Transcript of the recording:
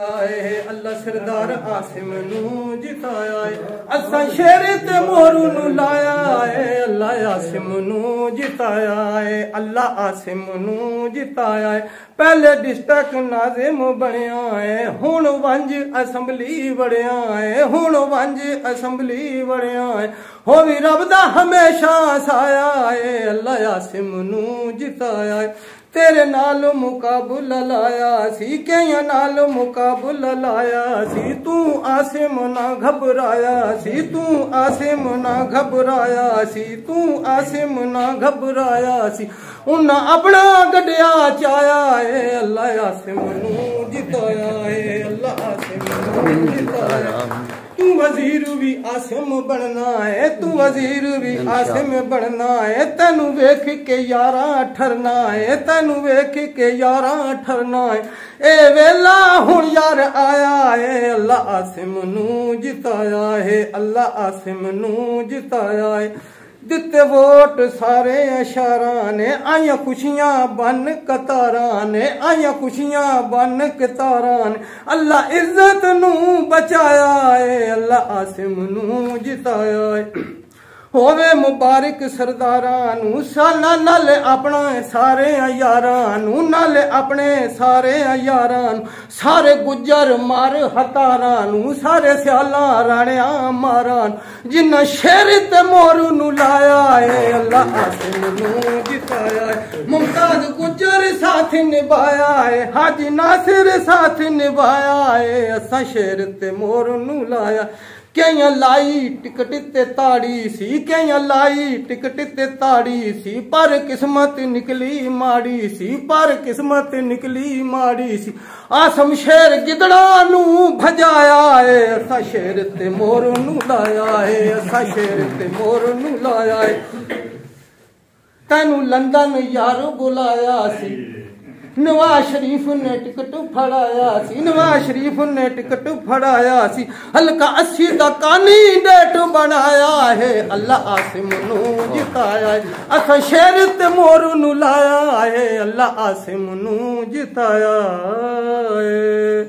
अल्लाह सरदार आसिम नू जिताया है, असा शेर ते मोरू नू लाया है। अल्लाह आसिम नू जिताया है, अल्लाह आसिम नू जिताया है। पहले डिस्ट्रिक्ट नाजिम बनया है, हुण वंज असैम्बली बनया है, हुण वंज असैम्बली बनया है। हो भी रब दा हमेशा साया है, अल्लाह आसिम नू जिताया है। तेरे नाल मुकाबला लाया सी, कईयां नाल मुकाबला लाया सी। तू आसिम ना घबराया सी, तू आसिम ना घबराया सी, तू आसिम ना घबराया सी। उन्हें अपना गड्ढिया चाया है, अल्लाह आसिम नू जिताया है, अल्लाह आसिम नू जिताया। तू वजीर भी आसिम बनना है, तू वजीर भी आसिम बनना है। तेनू वेख के यारा ठरना है, तेनू वेख के यारा ठरना है। ए वेला हुण यार आया है, अल्लाह आसिम नू जिताया है, अल्लाह आसिम नू जिताया है। दिते वोट सारे अशारा ने, आइया खुशियां बन कतारा ने, आइया खुशियां बन कतारा ने। अल्लाह इज्जत नू बचाया है, अल्लाह आसिम नू जिताया है। होवे मुबारक सरदारा नू साला नाल अपना सारे यारा नू, नाल अपने सारे यारा नू। सारे गुज्जर मार हतारा नू, सारे स्याला राणिया मारा नू। जिन्ना शेर ते मोरू नू लाया है, अल्लाह आसिम नू जिताया है। मुमताज गुज्जर साथ निभाया है, हाजी नासिर साथ निभाया है। असा शेर ते मोरू नू लाया। कईयां लाई टिकट ते ताड़ी सी, कईयां लाई टिकट ते ताड़ी सी। पर किस्मत निकली माड़ी सी, पर किस्मत निकली माड़ी सी। आसम शेर गिदड़ा नू भजाया है, असा शेर ते मोर नू लाया है, असा शेर ते मोर नू लाया है। तेनू लंदन यार बुलाया सी, नवाज शरीफ ने टिकट फड़ाया सी, नवाज शरीफ ने टिकट फड़ाया सी। हल्का 80 का कैंडिडेट बनाया है, अल्लाह आसिम नू जिताया है। असा शेर ते मोरू नू लाया है, अल्लाह आसिम नू जिताया है।